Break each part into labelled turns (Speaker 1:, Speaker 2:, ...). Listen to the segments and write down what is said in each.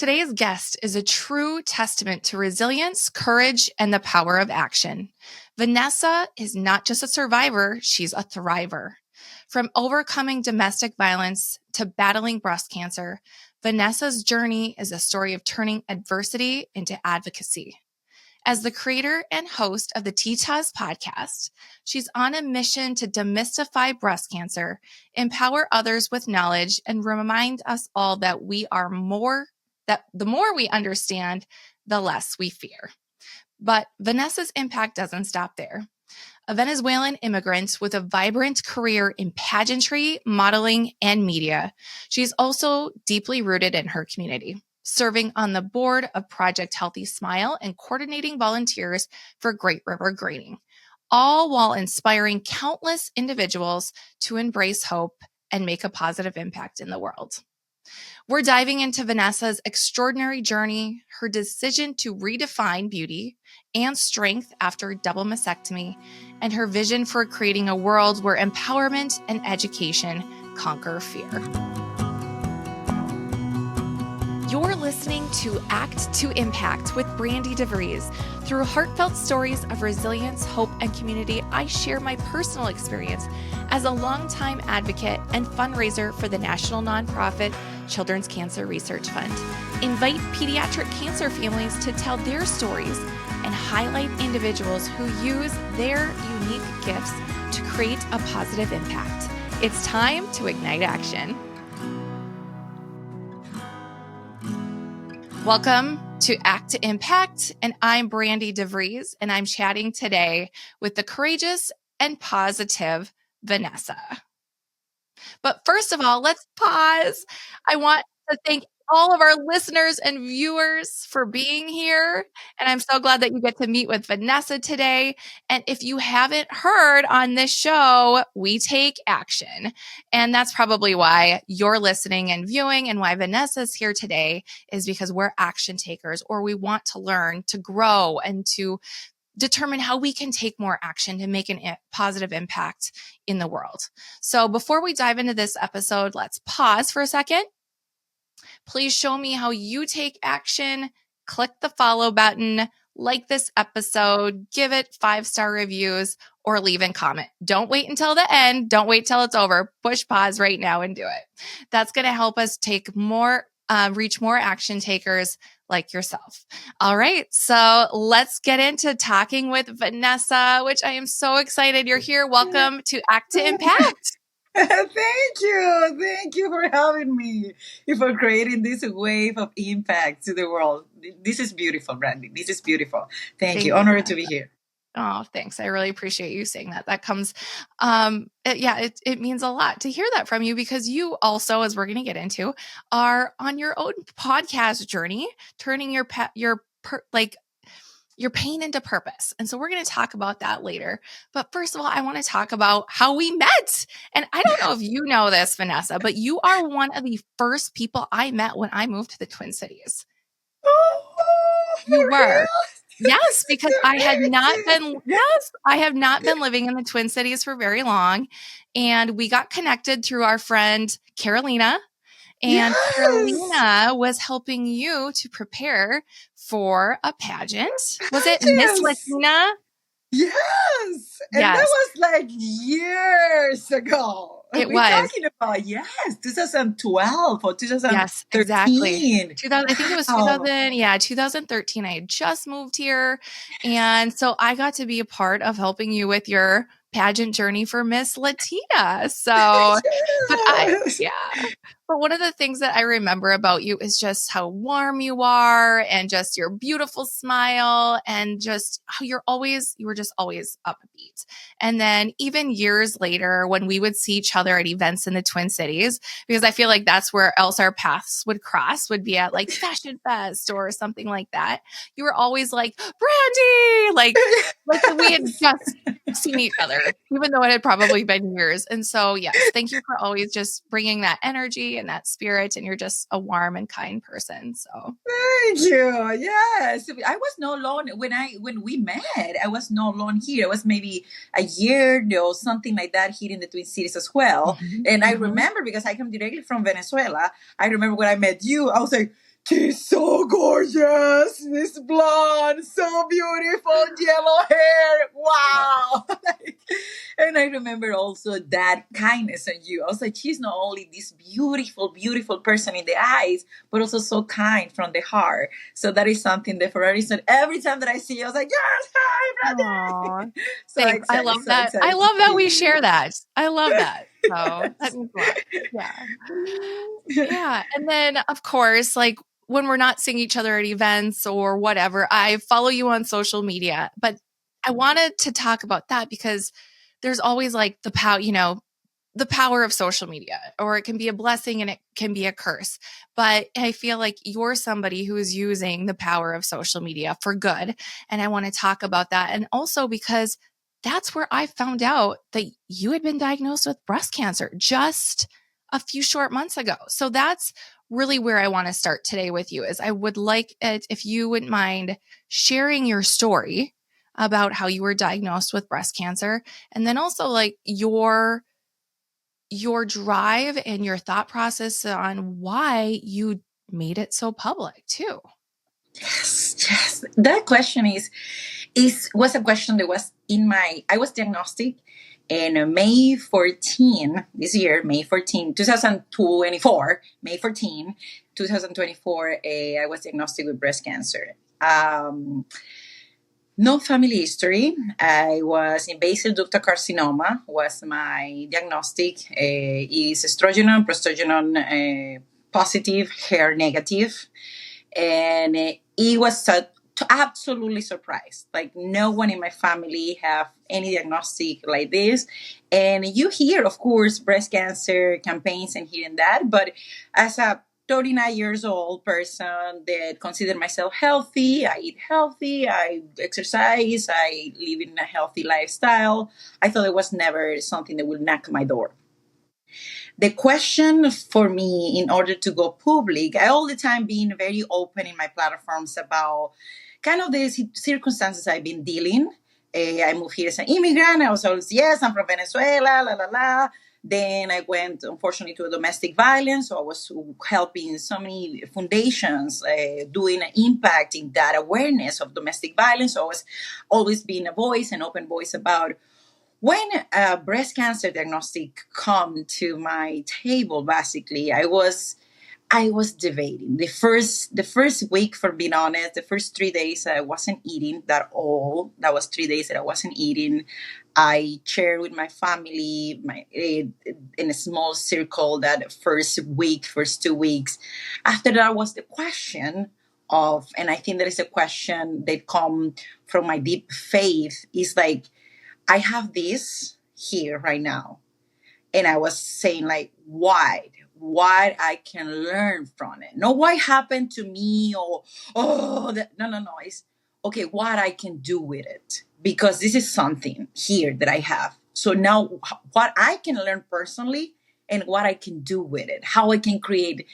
Speaker 1: Today's guest is a true testament to resilience, courage, and the power of action. Vanessa is not just a survivor, she's a thriver. From overcoming domestic violence to battling breast cancer, Vanessa's journey is a story of turning adversity into advocacy. As the creator and host of the Tetas Podcast, she's on a mission to demystify breast cancer, empower others with knowledge, and remind us all that the more we understand, the less we fear. But Vanessa's impact doesn't stop there. A Venezuelan immigrant with a vibrant career in pageantry, modeling, and media, she's also deeply rooted in her community, serving on the board of Project Healthy Smile and coordinating volunteers for Great River Grading, all while inspiring countless individuals to embrace hope and make a positive impact in the world. We're diving into Vanessa's extraordinary journey, her decision to redefine beauty and strength after a double mastectomy, and her vision for creating a world where empowerment and education conquer fear. You're listening to Act to Impact with Brandi DeVries. Through heartfelt stories of resilience, hope, and community, I share my personal experience as a longtime advocate and fundraiser for the national nonprofit Children's Cancer Research Fund. Invite pediatric cancer families to tell their stories and highlight individuals who use their unique gifts to create a positive impact. It's time to ignite action. Welcome to Act to Impact, and I'm Brandi DeVries, and I'm chatting today with the courageous and positive Vanessa. But first of all, let's pause. I want to thank all of our listeners and viewers for being here, and I'm so glad that you get to meet with Vanessa today. And if you haven't heard on this show, we take action. And that's probably why you're listening and viewing, and why Vanessa's here today is because we're action takers, or we want to learn, to grow, and to determine how we can take more action to make a positive impact in the world. So before we dive into this episode, let's pause for a second. Please show me how you take action. Click the follow button, like this episode, give it 5-star reviews, or leave a comment. Don't wait until the end. Don't wait till it's over. Push pause right now and do it. That's going to help us reach more action takers like yourself. All right. So let's get into talking with Vanessa, which I am so excited you're here. Welcome to Act to Impact.
Speaker 2: Thank you. Thank you for having me, for creating this wave of impact to the world. This is beautiful, Brandi. This is beautiful. Thank you. Honored to be here.
Speaker 1: Oh, thanks. I really appreciate you saying that. That comes, it means a lot to hear that from you, because you also, as we're going to get into, are on your own podcast journey, turning your pain into purpose. And so we're going to talk about that later. But first of all, I want to talk about how we met. And I don't know if you know this, Vanessa, but you are one of the first people I met when I moved to the Twin Cities.
Speaker 2: Oh,
Speaker 1: you were.
Speaker 2: Real?
Speaker 1: Yes, because I have not been living in the Twin Cities for very long. And we got connected through our friend Carolina. And
Speaker 2: Yes.
Speaker 1: Carolina was helping you to prepare for a pageant. Was it Miss Latina?
Speaker 2: Yes. And that was like years ago.
Speaker 1: It
Speaker 2: We're
Speaker 1: was.
Speaker 2: talking about, 2012 or 2013.
Speaker 1: Yes, exactly. I think it was 2013. I had just moved here. And so I got to be a part of helping you with your pageant journey for Miss Latina. So, but one of the things that I remember about you is just how warm you are, and just your beautiful smile, and just how you were just always upbeat. And then even years later, when we would see each other at events in the Twin Cities, because I feel like that's where else our paths would cross, would be at like Fashion Fest or something like that. You were always like, Brandi, like we had just seen each other, even though it had probably been years. And so, yes, thank you for always just bringing that energy and that spirit. And you're just a warm and kind person. So
Speaker 2: thank you. Yes, I was not alone when we met. I was not alone here. It was maybe a year or something like that here in the Twin Cities as well. Mm-hmm. And I remember, because I come directly from Venezuela, I remember when I met you, I was like, she's so gorgeous. This blonde, so beautiful, yellow hair. Wow. And I remember also that kindness on you. I was like, she's not only this beautiful, beautiful person in the eyes, but also so kind from the heart. So that is something that for a reason, every time that I see you, I was like, yes, hi, Brandi. So
Speaker 1: Thanks. I
Speaker 2: excited,
Speaker 1: love
Speaker 2: so
Speaker 1: that. I
Speaker 2: excited to
Speaker 1: love that
Speaker 2: see
Speaker 1: we
Speaker 2: you.
Speaker 1: share that. I love that. So that means a lot. Yeah. Yeah. And then, of course, like when we're not seeing each other at events or whatever, I follow you on social media. But I wanted to talk about that because there's always like the power, the power of social media, or it can be a blessing and it can be a curse. But I feel like you're somebody who is using the power of social media for good. And I want to talk about that. And also because that's where I found out that you had been diagnosed with breast cancer just a few short months ago. So that's really where I want to start today with you is I would like it if you wouldn't mind sharing your story about how you were diagnosed with breast cancer and then also like your drive and your thought process on why you made it so public too.
Speaker 2: Yes. That question was a question that was I was diagnostic in May 14 this year, May 14, 2024, May 14, 2024, I was diagnostic with breast cancer. No family history. I was in basal ductal carcinoma was my diagnostic. Is estrogen, progesterone positive, hair negative. And it was absolutely surprised. Like no one in my family have any diagnostic like this. And you hear, of course, breast cancer campaigns and here and that. But as a 39 years old person that consider myself healthy, I eat healthy, I exercise, I live in a healthy lifestyle, I thought it was never something that would knock my door. The question for me in order to go public, I all the time being very open in my platforms about kind of the circumstances I've been dealing. I moved here as an immigrant. I was always, yes, I'm from Venezuela, la, la, la. Then I went, unfortunately, to a domestic violence. So I was helping so many foundations doing an impact in that awareness of domestic violence. So I was always being a voice, an open voice about when breast cancer diagnostic come to my table. Basically, I was debating. The first week, for being honest, the first 3 days I wasn't eating at all. That was 3 days that I wasn't eating. I shared with my family, in a small circle, that first week, first 2 weeks. After that was the question of, and I think there is a question that come from my deep faith, is like, I have this here right now. And I was saying like, what I can learn from it. Not what happened to me or, no. It's, okay, what I can do with it. Because this is something here that I have. So now what I can learn personally and what I can do with it. How I can create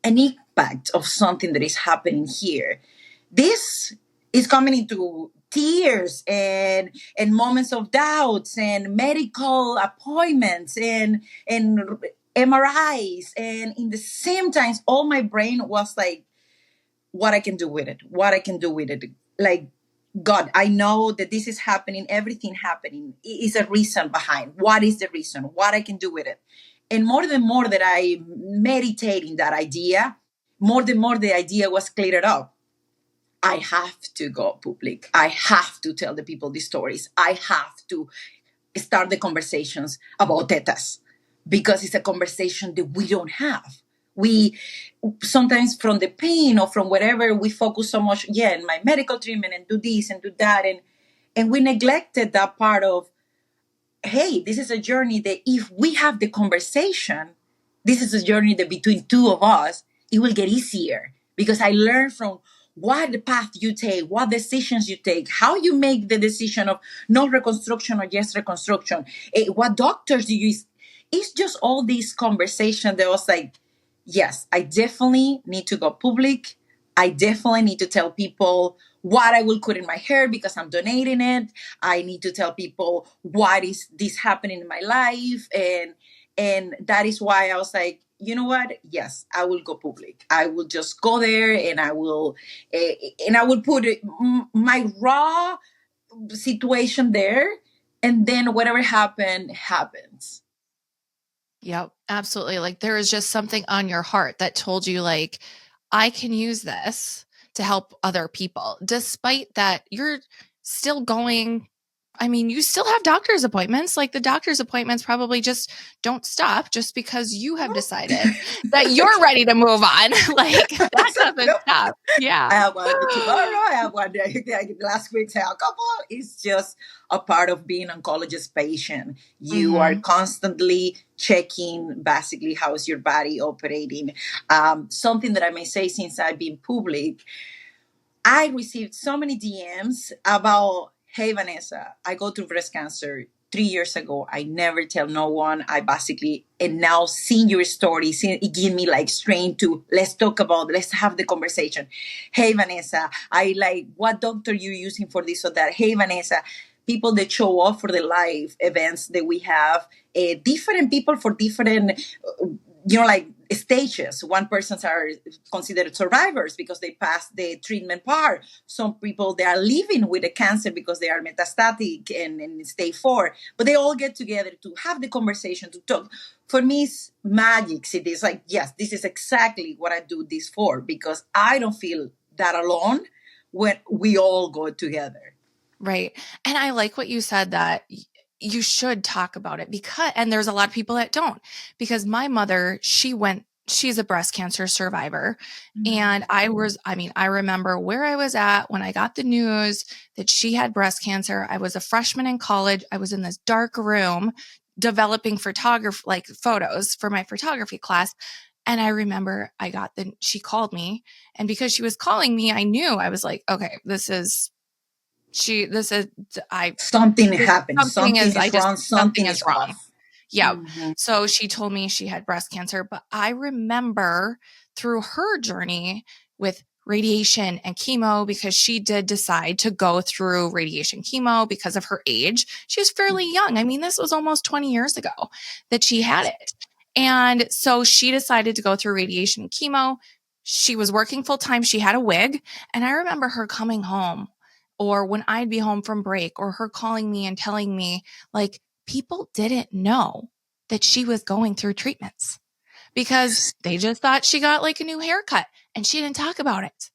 Speaker 2: an impact of something that is happening here. This is coming into tears and moments of doubts and medical appointments and MRIs, and in the same times all my brain was like, what I can do with it, like, God, I know that this is happening, everything happening is a reason behind. What is the reason? What I can do with it? And more that I meditate in that idea, more the idea was cleared up. I have to go public. I have to tell the people these stories. I have to start the conversations about tetas because it's a conversation that we don't have. We sometimes from the pain or from whatever we focus so much, in my medical treatment and do this and do that. And we neglected that part of, hey, this is a journey that if we have the conversation, this is a journey that between two of us, it will get easier because I learned from what the path you take, what decisions you take, how you make the decision of no reconstruction or yes reconstruction, what doctors do you use. It's just all these conversations that was like, yes, I definitely need to go public. I definitely need to tell people what I will put in my hair because I'm donating it. I need to tell people what is this happening in my life. And that is why I was like, you know what? Yes, I will go public. I will just go there, and I will put my raw situation there, and then whatever happens.
Speaker 1: Yep, absolutely. Like there is just something on your heart that told you like, I can use this to help other people, despite that you're still going. I mean, you still have doctor's appointments. Like the doctor's appointments probably just don't stop just because you have decided that you're ready to move on. Like that doesn't
Speaker 2: No,
Speaker 1: stop. Yeah.
Speaker 2: I have one tomorrow. I have one last week's. I have a couple. It's just a part of being an oncologist patient. You are
Speaker 1: Mhm.
Speaker 2: constantly checking basically how's your body operating. Something that I may say, since I've been public, I received so many DMs about, hey, Vanessa, I go through breast cancer 3 years ago. I never tell no one. I basically, and now seeing your story, it give me like strength to, let's talk about, let's have the conversation. Hey, Vanessa, I like, what doctor you using for this or that? Hey, Vanessa, people that show up for the live events that we have, different people for different, like stages. One persons are considered survivors because they passed the treatment part. Some people, they are living with the cancer because they are metastatic and in stage 4, but they all get together to have the conversation, to talk. For me, it's magic. It is like, yes, this is exactly what I do this for, because I don't feel that alone when we all go together.
Speaker 1: Right. And I like what you said that you should talk about it and there's a lot of people that don't, because my mother, she's a breast cancer survivor. And I remember where I was at when I got the news that she had breast cancer. I was a freshman in college. I was in this dark room developing photos for my photography class. And I remember she called me, and because she was calling me, I knew. I was like, okay,
Speaker 2: Something happened.
Speaker 1: something
Speaker 2: Something
Speaker 1: is,
Speaker 2: is wrong.
Speaker 1: something
Speaker 2: Something
Speaker 1: is
Speaker 2: is
Speaker 1: wrong.
Speaker 2: off.
Speaker 1: Yeah.
Speaker 2: Mm-hmm.
Speaker 1: So she told me she had breast cancer, but I remember through her journey with radiation and chemo, because she did decide to go through radiation chemo because of her age. She was fairly young. I mean, this was almost 20 years ago that she had it. And so she decided to go through radiation and chemo. She was working full time. She had a wig. And I remember her coming home, or when I'd be home from break, or her calling me and telling me, like, people didn't know that she was going through treatments because they just thought she got like a new haircut, and she didn't talk about it.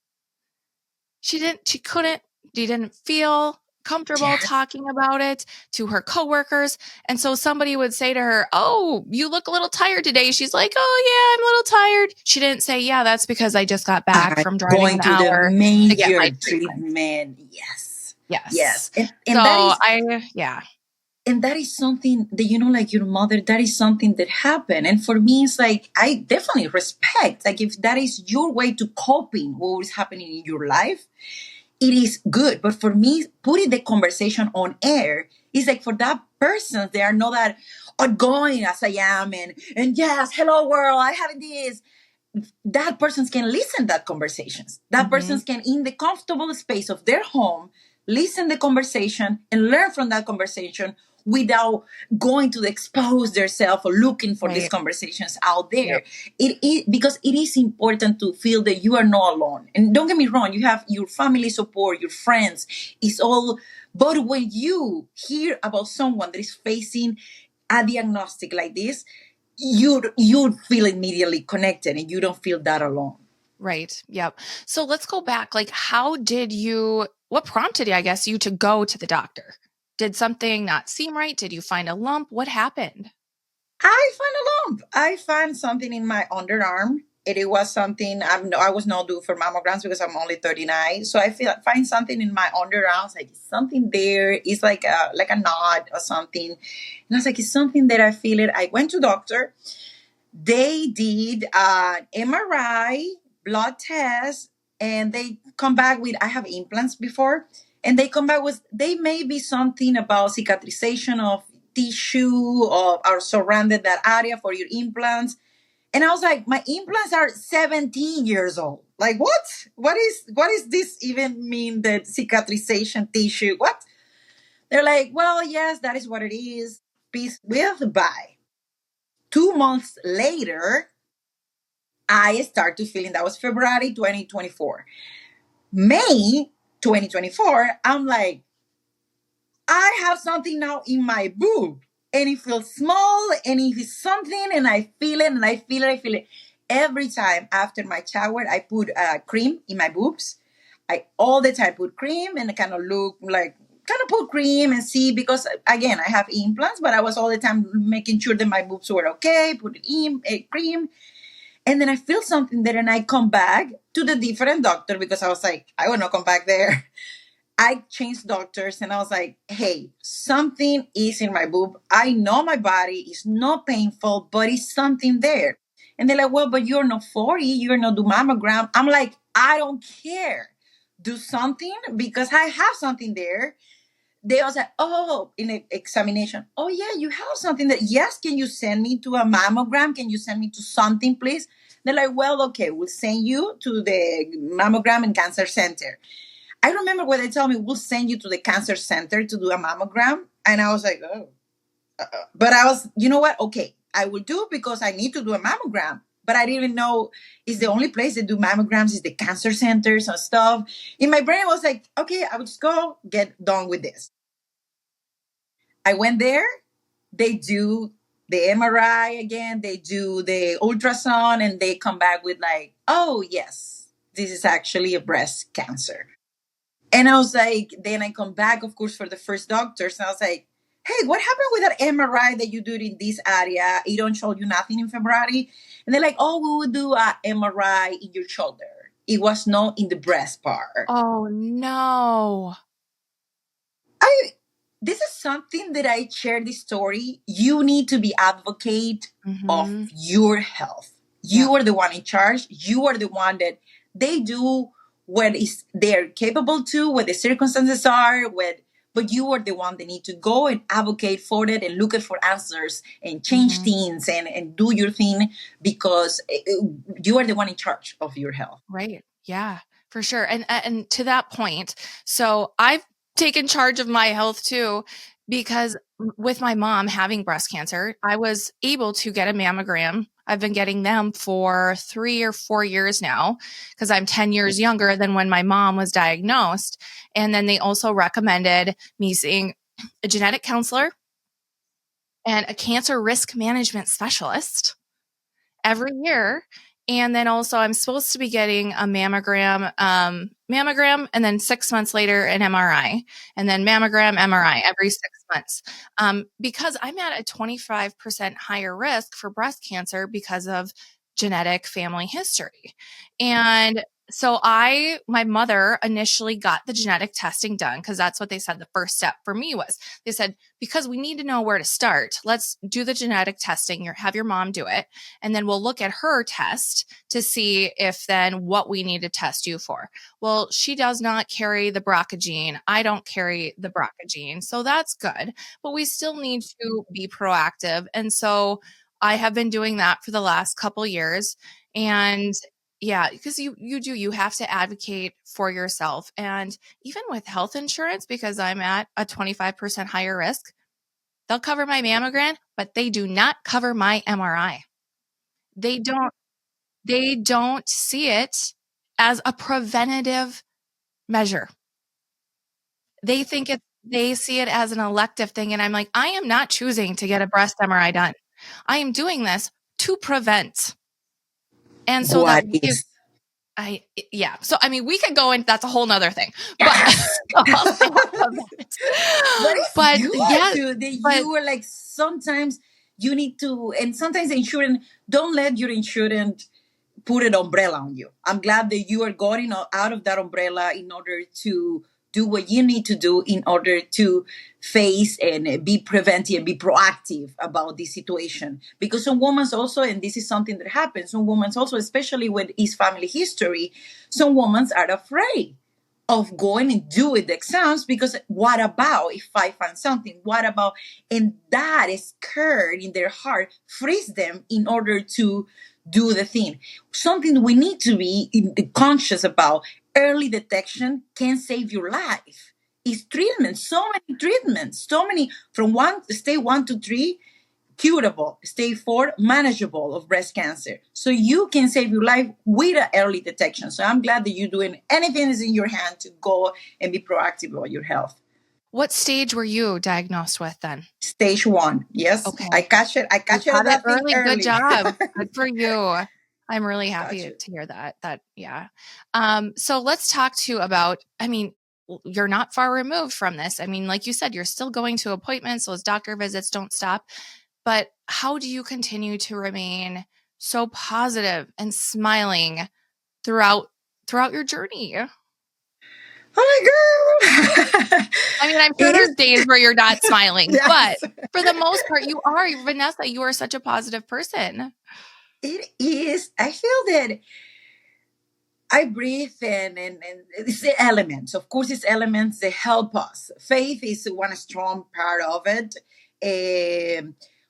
Speaker 1: She didn't feel comfortable
Speaker 2: Yes.
Speaker 1: talking about it to her coworkers. And so somebody would say to her, "Oh, you look a little tired today." She's like, "Oh yeah, I'm a little tired." She didn't say, "Yeah, that's because I just got back from driving
Speaker 2: Going
Speaker 1: an
Speaker 2: to the
Speaker 1: hour to get
Speaker 2: major
Speaker 1: my treatment."
Speaker 2: treatment. Yes.
Speaker 1: Yes.
Speaker 2: Yes. And that
Speaker 1: So
Speaker 2: is,
Speaker 1: yeah.
Speaker 2: and that is something that, like your mother, that is something that happened. And for me, it's like, I definitely respect, like, if that is your way to coping what is happening in your life, it is good. But for me, putting the conversation on air is like, for that person, they are not that outgoing as I am. And yes, hello world, I have this. That person can listen that conversations. That person can, in the comfortable space of their home, listen the conversation and learn from that conversation without going to expose themselves or looking for these
Speaker 1: Right.
Speaker 2: conversations out there.
Speaker 1: Yep.
Speaker 2: It is because it is important to feel that you are not alone. And don't get me wrong, you have your family support, your friends. It's all. But when you hear about someone that is facing a diagnostic like this, you feel immediately connected, and you don't feel that alone.
Speaker 1: Right. Yep. So let's go back. Like, what prompted you, I guess, you to go to the doctor? Did something not seem right? Did you find a lump? What happened?
Speaker 2: I found a lump. I found something in my underarm. It was something, I was not due for mammograms because I'm only 39. So find something in my underarm. I was like, something there. It's like a knot or something. And I was like, it's something that I feel it. I went to doctor. They did an MRI, blood test, and they come back with, I have implants before, and they come back with, they may be something about cicatrization of tissue or surrounded that area for your implants. And I was like, my implants are 17 years old. Like, what? What is this even mean, that cicatrization tissue? What? They're like, well, yes, that is what it is. Peace with bye. 2 months later, I started feeling that was February 2024. May 2024, I'm like, I have something now in my boob and it feels small and it is something and I feel it and I feel it, I feel it. Every time after my shower, I put cream in my boobs. I all the time put cream and kind of look like, kind of put cream and see, because again, I have implants, but I was all the time making sure that my boobs were okay, put it in cream. And then I feel something there and I come back to the different doctor because I was like, I want to come back there. I changed doctors and I was like, hey, something is in my boob. I know my body is not painful, but it's something there. And they're like, well, but you're not 40. You're not do mammogram. I'm like, I don't care. Do something because I have something there. They was like, oh, in an examination. Oh, yeah, you have something that, yes, can you send me to a mammogram? Can you send me to something, please? They're like, well, okay, we'll send you to the mammogram and cancer center. I remember when they told me we'll send you to the cancer center to do a mammogram. And I was like, oh. But I was, you know what? Okay, I will do because I need to do a mammogram. But I didn't know it's the only place that do mammograms is the cancer centers and stuff. In my brain, I was like, okay, I will just go get done with this. I went there. They do the MRI again. They do the ultrasound and they come back with like, oh, yes, this is actually a breast cancer. And I was like, then I come back, of course, for the first doctors. And I was like, hey, what happened with that MRI that you do in this area? It don't show you nothing in February. And they're like, oh, we will do a MRI in your shoulder. It was not in the breast part.
Speaker 1: Oh, no.
Speaker 2: This is something that I share this story. You need to be advocate of your health. You are the one in charge. You are the one that they do what is they're capable to, what the circumstances are, but you are the one that need to go and advocate for it and look for answers and change things and do your thing because you are the one in charge of your health.
Speaker 1: Right. Yeah, for sure. And to that point, so I've taken charge of my health too, because with my mom having breast cancer, I was able to get a mammogram. I've been getting them for 3 or 4 years now because I'm 10 years younger than when my mom was diagnosed. And then they also recommended me seeing a genetic counselor and a cancer risk management specialist every year. And then also I'm supposed to be getting a mammogram, and then 6 months later an MRI, and then mammogram, MRI every 6 months. Because I'm at a 25% higher risk for breast cancer because of genetic family history. And so my mother initially got the genetic testing done because that's what they said the first step for me was. They said, because we need to know where to start, let's do the genetic testing, have your mom do it, and then we'll look at her test to see if then what we need to test you for. Well, she does not carry the BRCA gene. I don't carry the BRCA gene. So that's good, but we still need to be proactive. And so I have been doing that for the last couple years. And yeah, because you have to advocate for yourself. And even with health insurance, because I'm at a 25% higher risk, they'll cover my mammogram, but they do not cover my MRI. They don't see it as a preventative measure. They see it as an elective thing. And I'm like, I am not choosing to get a breast MRI done. I am doing this to prevent. And so yeah. So, I mean, we could go in, that's a whole nother thing, but,
Speaker 2: but yeah, you were like, sometimes you need to, and sometimes the insurance, don't let your insurance put an umbrella on you. I'm glad that you are going out of that umbrella in order to do what you need to do in order to face and be preventive and be proactive about this situation. Because some women also, and this is something that happens, some women also, especially with his family history, some women are afraid of going and doing the exams because what about if I find something? What about, and that is scared in their heart, frees them in order to do the thing. Something we need to be conscious about. Early detection can save your life. It's treatment, so many treatments, so many from stage 1 to 3 curable, stage 4 manageable of breast cancer. So you can save your life with an early detection. So I'm glad that you're doing anything is in your hand to go and be proactive about your health.
Speaker 1: What stage were you diagnosed with then?
Speaker 2: Stage 1. Yes.
Speaker 1: Okay.
Speaker 2: I catch it. I catch it
Speaker 1: Got it
Speaker 2: early.
Speaker 1: Good job. Good for you. I'm really happy to hear that. Yeah. So let's talk to you about, you're not far removed from this. I mean, like you said, you're still going to appointments. Those doctor visits don't stop. But how do you continue to remain so positive and smiling throughout your journey?
Speaker 2: Oh my God.
Speaker 1: I'm sure there's days where you're not smiling,
Speaker 2: yes.
Speaker 1: But for the most part, you are. Vanessa, you are such a positive person.
Speaker 2: It is. I feel that I breathe and it's the elements. Of course, it's elements that help us. Faith is one strong part of it.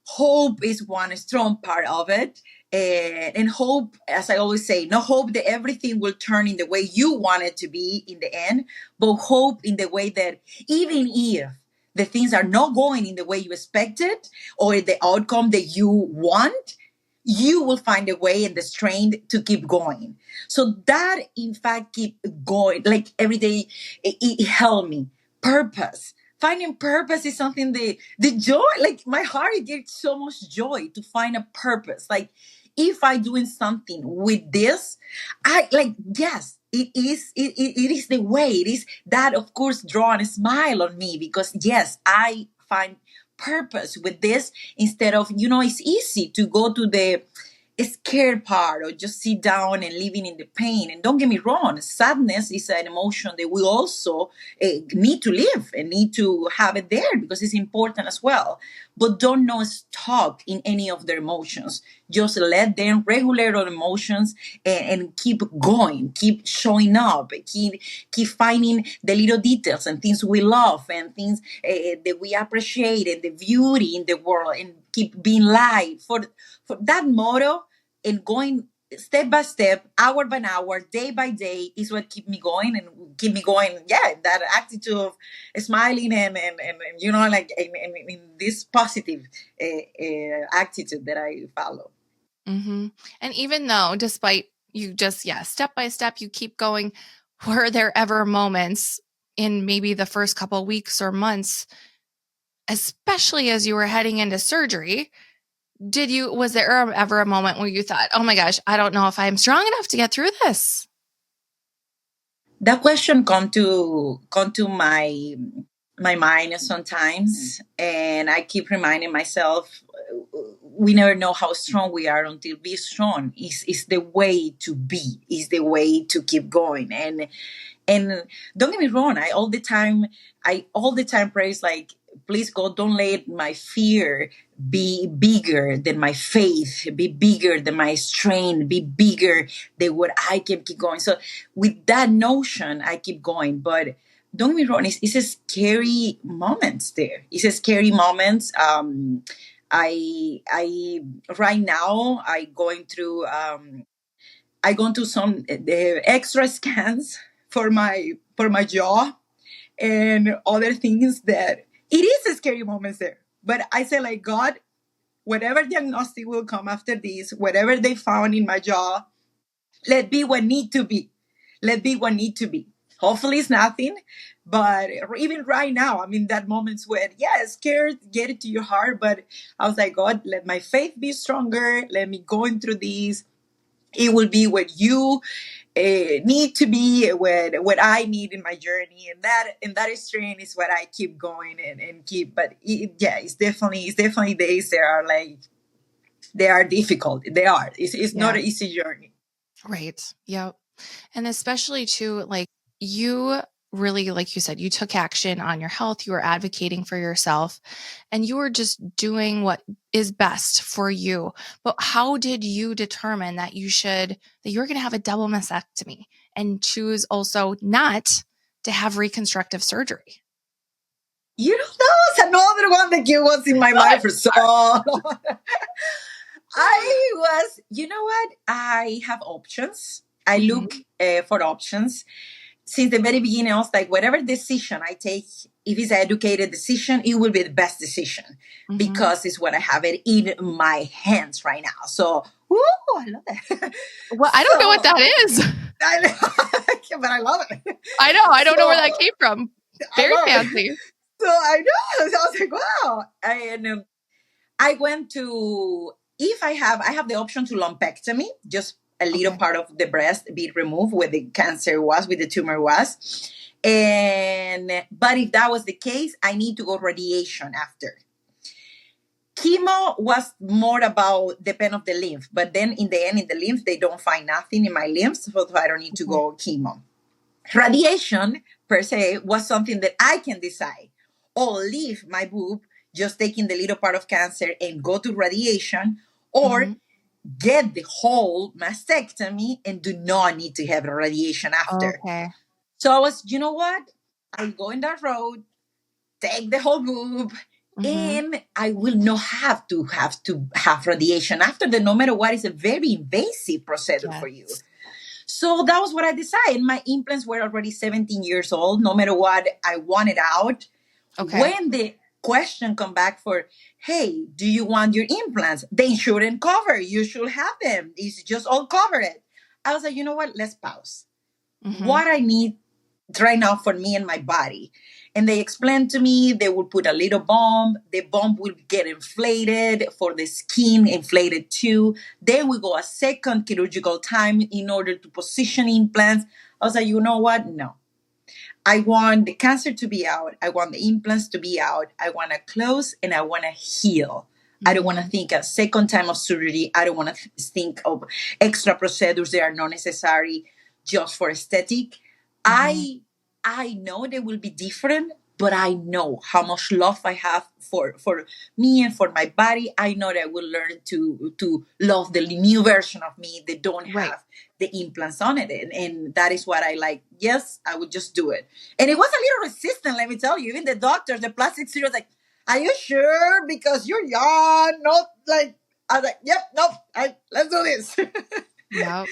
Speaker 2: Hope is one strong part of it. And hope, as I always say, no hope that everything will turn in the way you want it to be in the end, but hope in the way that even if the things are not going in the way you expected or the outcome that you want, you will find a way and the strength to keep going. So that, in fact, keep going. Like every day, it helped me. Purpose. Finding purpose is something the joy, like my heart gets so much joy to find a purpose. Like if I doing something with this, yes, it is the way. It is that, of course, draw a smile on me because yes, I find purpose with this instead of, it's easy to go to the scared part or just sit down and living in the pain. And don't get me wrong, sadness is an emotion that we also need to live and need to have it there because it's important as well. But don't not stop in any of their emotions. Just let them regulate our emotions and keep going, keep showing up, keep finding the little details and things we love and things that we appreciate and the beauty in the world and keep being light. For that motto and going step by step, hour by hour, day by day is what keep me going and keep me going. Yeah, that attitude of smiling and in this positive attitude that I follow.
Speaker 1: Mm-hmm. And even though, despite you just, step by step, you keep going, were there ever moments in maybe the first couple of weeks or months, especially as you were heading into surgery, was there ever a moment where you thought, oh my gosh, I don't know if I'm strong enough to get through this?
Speaker 2: That question come to my mind sometimes, and I keep reminding myself, we never know how strong we are until we strong. Is the way to be. Is the way to keep going. And don't get me wrong, I all the time praise, like, please God, don't let my fear be bigger than my faith, be bigger than my strength, be bigger than what I can keep going. So with that notion, I keep going. But don't get me wrong, it's a scary moments there. It's a scary moments. I right now I going through some extra scans for my jaw and other things that it is a scary moments there. But I say, like, God, whatever diagnostic will come after this, whatever they found in my jaw, let be what need to be. Let be what need to be. Hopefully it's nothing, but even right now, that moments where, scared, get it to your heart, but I was like, God, let my faith be stronger. Let me going through these. It will be what you need to be, what I need in my journey, and that strength is what I keep going and keep. But it's definitely days that are like, they are difficult. They are. It's not an easy journey.
Speaker 1: Right. Yep. And especially too, like, you really, like you said, you took action on your health. You were advocating for yourself and you were just doing what is best for you. But how did you determine that you were going to have a double mastectomy and choose also not to have reconstructive surgery?
Speaker 2: That was another one that was in my mind for so long. You know what? I have options. I look for options. Since the very beginning, I was like, whatever decision I take if it's an educated decision, it will be the best decision because it's what I have it in my hands right now. So, woo, I love that.
Speaker 1: Well, I don't know what that is.
Speaker 2: I know, but I love it.
Speaker 1: I know. I don't know where that came from. Very fancy.
Speaker 2: So I know. So I was like, wow. And I went to, if I have the option to lumpectomy, just a little part of the breast be removed where the cancer was, where the tumor was. But if that was the case, I need to go radiation after. Chemo was more about the pain of the lymph, but then in the end, in the lymph, they don't find nothing in my lymphs, so I don't need to go chemo. Radiation, per se, was something that I can decide. Or leave my boob, just taking the little part of cancer and go to radiation, or get the whole mastectomy and do not need to have radiation after.
Speaker 1: Okay.
Speaker 2: So I was, you know what? I'll go in that road, take the whole boob, and I will not have to have radiation after that, no matter what. Is a very invasive procedure for you. So that was what I decided. My implants were already 17 years old. No matter what, I wanted out. Okay. When the question come back for, hey, do you want your implants? The insurance cover. You should have them. It's just all covered. I was like, you know what? Let's pause. What I need right now for me and my body. And they explained to me they will put a little bomb. The bomb will get inflated for the skin, inflated too. Then we go a second chirurgical time in order to position implants. I was like, you know what? No. I want the cancer to be out. I want the implants to be out. I want to close and I want to heal. I don't want to think a second time of surgery. I don't want to think of extra procedures that are not necessary just for aesthetic. I know they will be different, but I know how much love I have for me and for my body. I know that I will learn to love the new version of me that don't have the implants on it. And that is what I like. Yes, I would just do it. And it was a little resistant, let me tell you. Even the doctors, the plastic surgeons, like, are you sure? Because you're young. Not like, I was like, yep, nope, let's do this.
Speaker 1: Yep.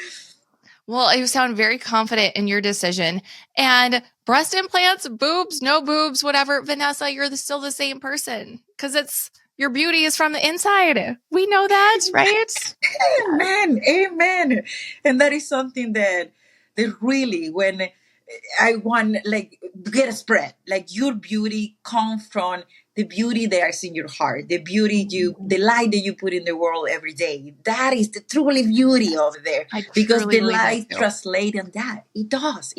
Speaker 1: Well, you sound very confident in your decision. And breast implants, boobs, no boobs, whatever. Vanessa, you're still the same person because your beauty is from the inside. We know that, right?
Speaker 2: Amen. And that is something that really, when I want, like, get a spread, like your beauty come from the beauty that is in your heart, the beauty the light that you put in the world every day. That is the truly beauty over there, because the light translates in that. It does.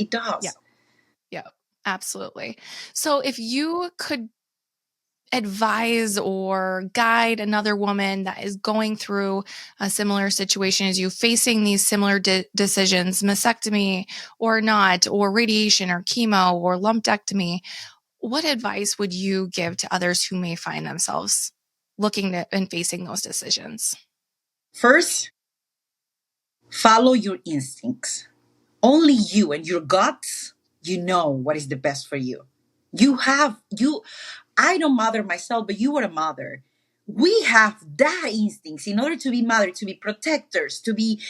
Speaker 1: Yeah, absolutely. So if you could advise or guide another woman that is going through a similar situation as you, facing these similar decisions, mastectomy or not, or radiation or chemo or lumpectomy, what advice would you give to others who may find themselves looking at and facing those decisions?
Speaker 2: First, follow your instincts. Only you and your guts, you know what is the best for you. I don't mother myself, but you are a mother. We have that instincts in order to be mother, to be protectors, to be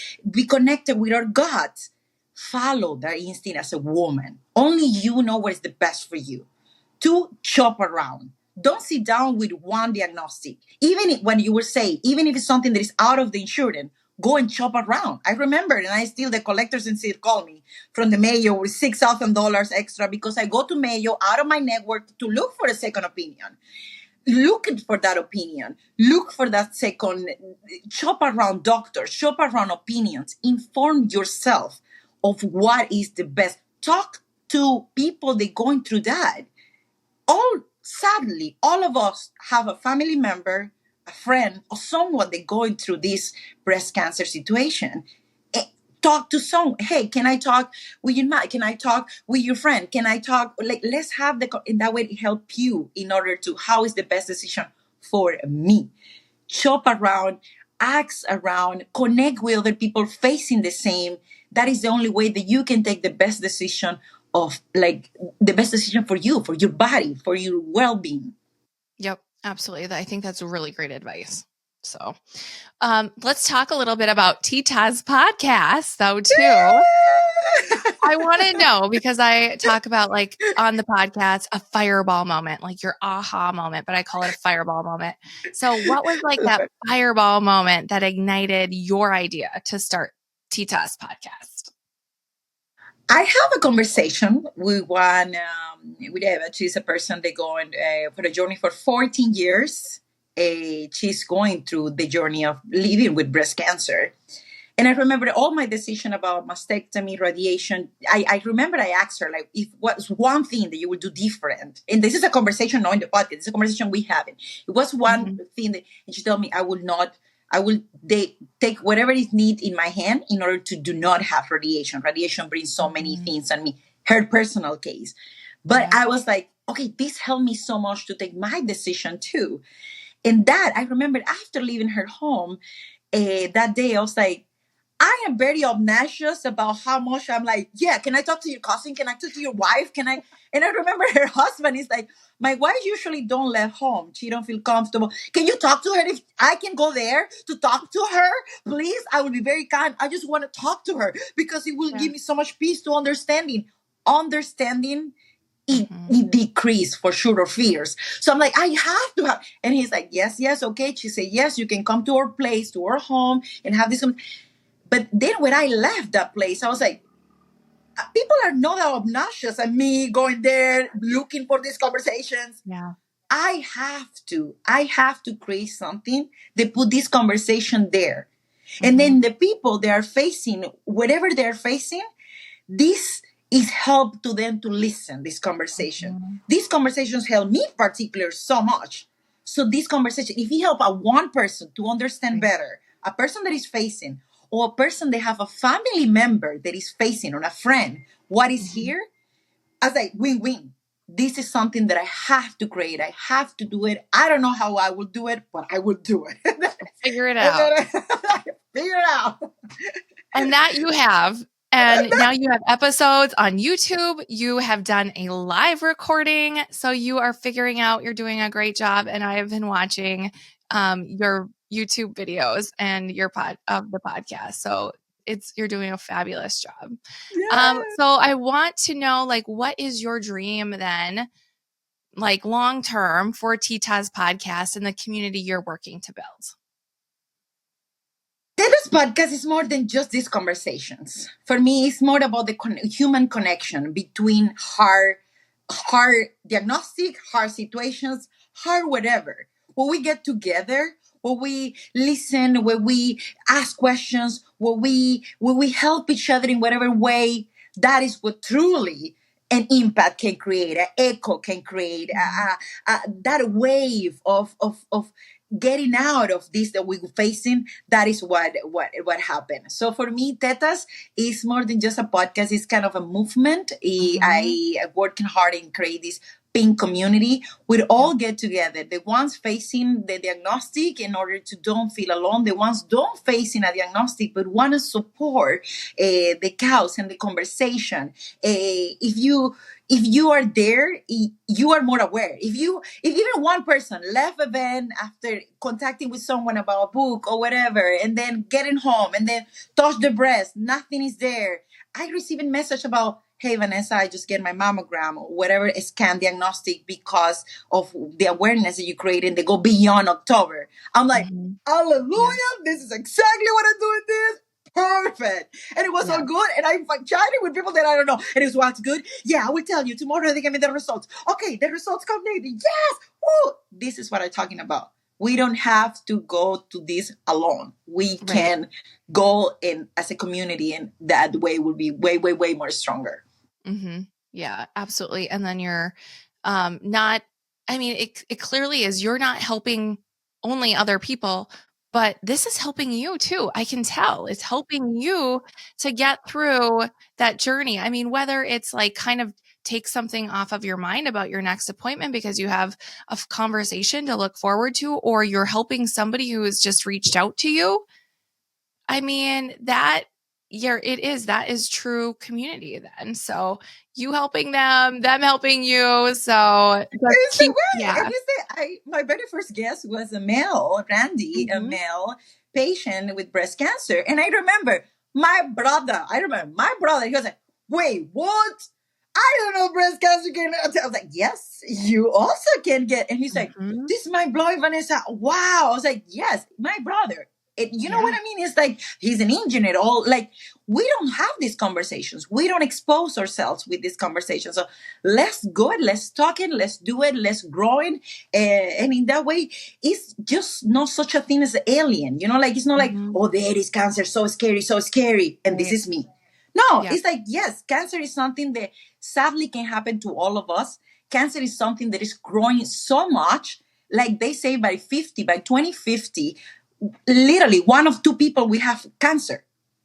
Speaker 2: connected with our guts. Follow that instinct as a woman. Only you know what is the best for you. 2, shop around. Don't sit down with one diagnostic. Even if it's something that is out of the insurance, go and shop around. I remember, and I still, the collectors in Sid call me from the Mayo with $6,000 extra because I go to Mayo out of my network to look for a second opinion. Looking for that opinion. Look for that second. Shop around doctors. Shop around opinions. Inform yourself of what is the best. Talk to people that are going through that. Sadly, all of us have a family member, a friend, or someone that going through this breast cancer situation. Talk to someone. Hey, can I talk with your mom? Can I talk with your friend? Can I talk? Like, let's have in that way to help you in order to, how is the best decision for me? Shop around, ask around, connect with other people facing the same. That is the only way that you can take the best decision for you, for your body, for your well-being.
Speaker 1: Yep, absolutely. I think that's really great advice. So let's talk a little bit about Tetas Podcast, though, too. I want to know, because I talk about, like, on the podcast, a fireball moment, like your aha moment, but I call it a fireball moment. So what was like that fireball moment that ignited your idea to start Tetas Podcast?
Speaker 2: I have a conversation with one, with Eva. She's a person that going for a journey for 14 years. She's going through the journey of living with breast cancer. And I remember all my decision about mastectomy, radiation. I remember I asked her, like, if what's one thing that you would do different? And this is a conversation, not in the podcast. It's a conversation we have. It was one thing that, and she told me, I will take whatever is need in my hand in order to do not have radiation. Radiation brings so many things on me, her personal case. But I was like, okay, this helped me so much to take my decision too. And that, I remember after leaving her home, that day, I was like, I am very obnoxious about how much I'm like, yeah, can I talk to your cousin? Can I talk to your wife? Can I? And I remember her husband is like, my wife usually don't leave home. She don't feel comfortable. Can you talk to her? If I can go there to talk to her, please, I will be very kind. I just want to talk to her because it will give me so much peace to understanding. It decrease for sure, or fears. So I'm like, I have to have. And he's like, yes, okay. She said, yes, you can come to our place, to our home and have this. But then when I left that place, I was like, people are not that obnoxious and me going there looking for these conversations.
Speaker 1: Yeah.
Speaker 2: I have to create something that put this conversation there. And then the people they are facing, whatever they're facing, this is help to them to listen, this conversation. These conversations help me particular so much. So this conversation, if you help one person to understand better, a person that is facing, or a person that have a family member that is facing, or a friend, what is here, I was like, win-win. This is something that I have to create. I have to do it. I don't know how I will do it, but I will do it.
Speaker 1: Figure it out.
Speaker 2: Figure it out.
Speaker 1: And that you have. And now you have episodes on YouTube. You have done a live recording. So you are figuring out, you're doing a great job. And I have been watching your YouTube videos and your the podcast. So you're doing a fabulous job.
Speaker 2: Yes.
Speaker 1: So I want to know, like, what is your dream then, like long term, for Tetas Podcast and the community you're working to build?
Speaker 2: Tetas Podcast is more than just these conversations. For me, it's more about the human connection between hard diagnostic, hard situations, hard whatever. When we get together, when we listen, when we ask questions, when we help each other in whatever way, that is what truly an impact can create, an echo can create, that wave of getting out of this that we're facing. That is what happened. So for me, Tetas is more than just a podcast. It's kind of a movement. I working hard and create this pink community. We all get together. The ones facing the diagnostic, in order to don't feel alone. The ones don't facing a diagnostic but want to support the cause and the conversation. If you are there, you are more aware. If even one person left a van after contacting with someone about a book or whatever, and then getting home and then touch the breast, nothing is there. I received a message about, hey, Vanessa, I just get my mammogram or whatever scan diagnostic because of the awareness that you created. They go beyond October. I'm like, hallelujah, this is exactly what I'm doing this. Perfect. And it was all good. And I'm chatting with people that I don't know. And it was, what's good? Yeah, I will tell you. Tomorrow they give me the results. Okay, the results come later. Yes. Woo. This is what I'm talking about. We don't have to go to this alone. We can go in as a community, and that way will be way, way, way more stronger.
Speaker 1: Yeah, absolutely. And then you're not, I mean, it clearly is, you're not helping only other people, but this is helping you too. I can tell it's helping you to get through that journey. I mean, whether it's like kind of take something off of your mind about your next appointment because you have a conversation to look forward to, or you're helping somebody who has just reached out to you. I mean, that is true community then. So you helping them helping you. So
Speaker 2: my very first guest was a male, Brandi, a male patient with breast cancer. And I remember my brother, he was like, wait, what? I don't know breast cancer can. I was like, yes, you also can get. And he's like,
Speaker 1: Mhm.
Speaker 2: this is my blowing Vanessa. Wow. I was like, yes, my brother. You know what
Speaker 1: Yeah.
Speaker 2: I mean? It's like he's an engineer. All like we don't have these conversations. We don't expose ourselves with these conversations. So let's go it. Let's talk it. Let's do it. Let's grow it. And in that way, it's just not such a thing as an alien. You know, like it's not like,
Speaker 1: Mhm.
Speaker 2: oh, there is cancer, so scary, and this
Speaker 1: Right.
Speaker 2: is me. No,
Speaker 1: Yeah.
Speaker 2: it's like, yes, cancer is something that sadly can happen to all of us. Cancer is something that is growing so much. Like they say by 50, by 2050, literally one of two people will have cancer.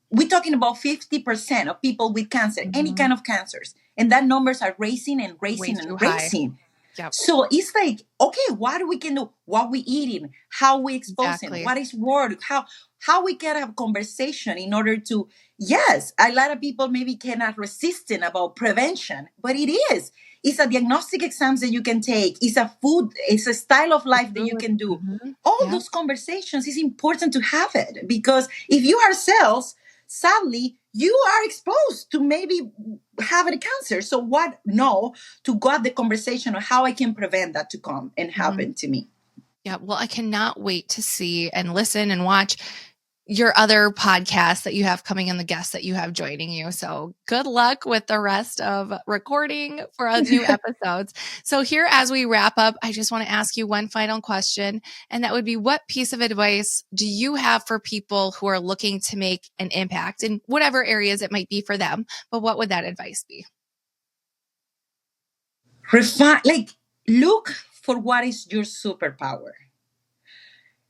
Speaker 2: We're talking about 50% of people with cancer, any
Speaker 1: Mhm.
Speaker 2: kind of cancers. And that numbers are raising and
Speaker 1: Way
Speaker 2: raising
Speaker 1: too
Speaker 2: and
Speaker 1: high.
Speaker 2: raising.
Speaker 1: Yep.
Speaker 2: So it's like, okay, what we can do, what we eating, how we exposing,
Speaker 1: Exactly.
Speaker 2: what is word, how we can have conversation in order to, yes, a lot of people maybe cannot resisting about prevention, but it is. It's a diagnostic exams that you can take. It's a food, it's a style of life that you
Speaker 1: Food.
Speaker 2: can do.
Speaker 1: Mhm.
Speaker 2: All
Speaker 1: Yep.
Speaker 2: those conversations is important to have it because if you ourselves, sadly, you are exposed to maybe having cancer. So what? No, to got the conversation of how I can prevent that to come and
Speaker 1: Mhm.
Speaker 2: happen to me.
Speaker 1: Yeah. Well, I cannot wait to see and listen and watch your other podcasts that you have coming and the guests that you have joining you. So good luck with the rest of recording for new episodes. So here, as we wrap up, I just want to ask you one final question. And that would be, what piece of advice do you have for people who are looking to make an impact in whatever areas it might be for them? But what would that advice be?
Speaker 2: Refine, like, look for what is your superpower.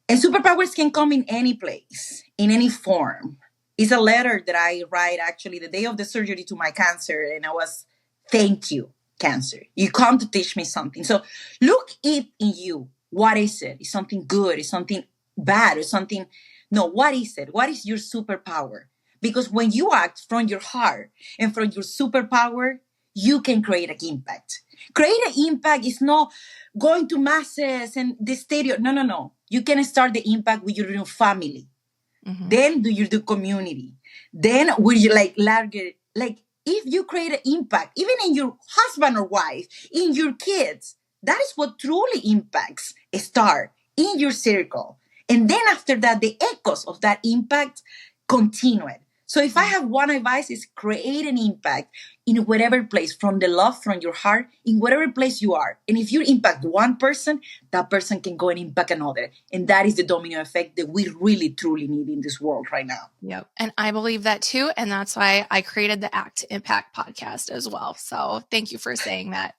Speaker 2: And superpowers can come in any place, in any form. It's a letter that I write actually the day of the surgery to my cancer, and I was, thank you, cancer. You come to teach me something. So look it in you. What is it? Is something good? Is something bad? Or something? No, what is it? What is your superpower? Because when you act from your heart and from your superpower, you can create an impact. Create an impact is not going to masses and the stadium. No, no, no. You can start the impact with your family.
Speaker 1: Mm-hmm.
Speaker 2: Then do you do community. Then will you like larger, like if you create an impact, even in your husband or wife, in your kids, that is what truly impacts start in your circle. And then after that, the echoes of that impact continue it. So if I
Speaker 1: Yeah.
Speaker 2: have one advice is create an impact in whatever place, from the love, from your heart, in whatever place you are. And if you impact one person, that person can go and impact another. And that is the domino effect that we really, truly need in this world right now.
Speaker 1: Yep. And I believe that too. And that's why I created the Act to Impact podcast as well. So thank you for saying that.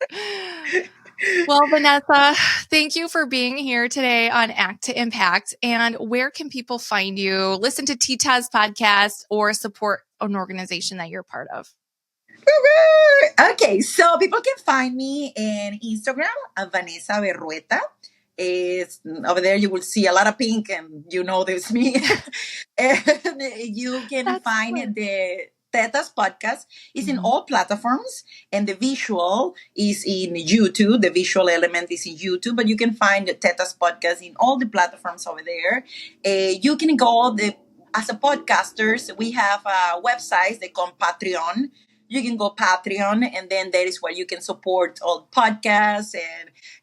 Speaker 1: Well, Vanessa, thank you for being here today on Act to Impact. And where can people find you, listen to Tetas Podcast, or support an organization that you're part of?
Speaker 2: Okay, so people can find me in Instagram at Vanessa Berrueta. Is over there you will see a lot of pink and you know there's me. And you can
Speaker 1: That's
Speaker 2: find
Speaker 1: cool.
Speaker 2: the Tetas podcast is in
Speaker 1: Mhm.
Speaker 2: all platforms and the visual is in YouTube. The visual element is in YouTube, but you can find the Tetas podcast in all the platforms over there. You can go the as a podcasters, we have websites they call Patreon. You can go Patreon, and then that is where you can support all podcasts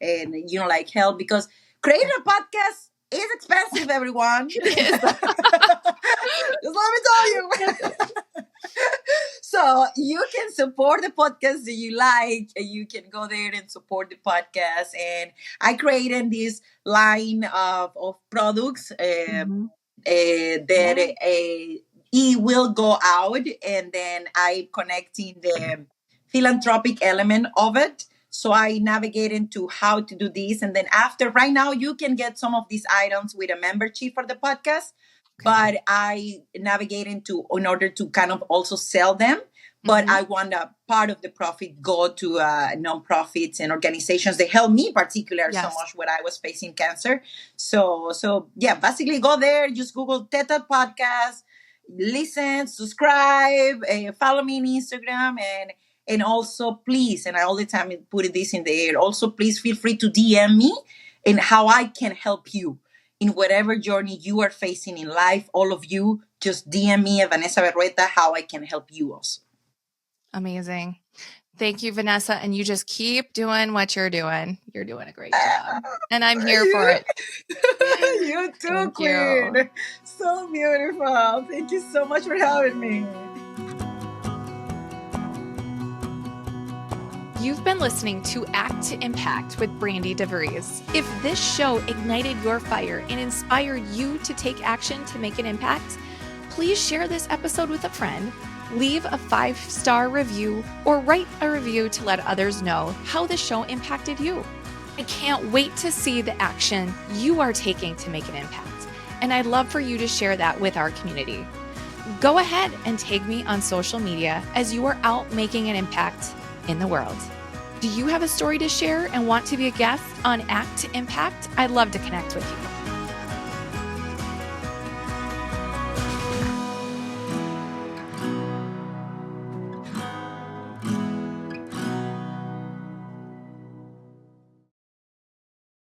Speaker 2: and you know like help because creating a podcast is expensive, everyone.
Speaker 1: It is.
Speaker 2: Just let me tell you. So you can support the podcast that you like. And you can go there and support the podcast. And I created this line of products
Speaker 1: Mhm.
Speaker 2: that
Speaker 1: Yeah.
Speaker 2: it will go out, and then I connecting the philanthropic element of it. So I navigate into how to do this, and then after, right now, you can get some of these items with a membership for the podcast,
Speaker 1: Okay.
Speaker 2: but I navigate into in order to kind of also sell them. But
Speaker 1: Mhm.
Speaker 2: I want a part of the profit go to nonprofits and organizations that help me particular so
Speaker 1: Yes.
Speaker 2: much when I was facing cancer. So yeah, basically go there, just Google Tetas Podcast, listen, subscribe, follow me on Instagram, and also please, and I all the time put this in the air. Also, please feel free to DM me and how I can help you in whatever journey you are facing in life. All of you, just DM me at Vanessa Berrueta how I can help you also.
Speaker 1: Amazing. Thank you, Vanessa. And you just keep doing what you're doing. You're doing a great job. And I'm here for it.
Speaker 2: You too, Queen. You. So beautiful. Thank you so much for having me.
Speaker 1: You've been listening to Act to Impact with Brandi DeVries. If this show ignited your fire and inspired you to take action to make an impact, please share this episode with a friend, leave a 5-star review, or write a review to let others know how the show impacted you. I can't wait to see the action you are taking to make an impact, and I'd love for you to share that with our community. Go ahead and tag me on social media as you are out making an impact in the world. Do you have a story to share and want to be a guest on Act to Impact? I'd love to connect with you.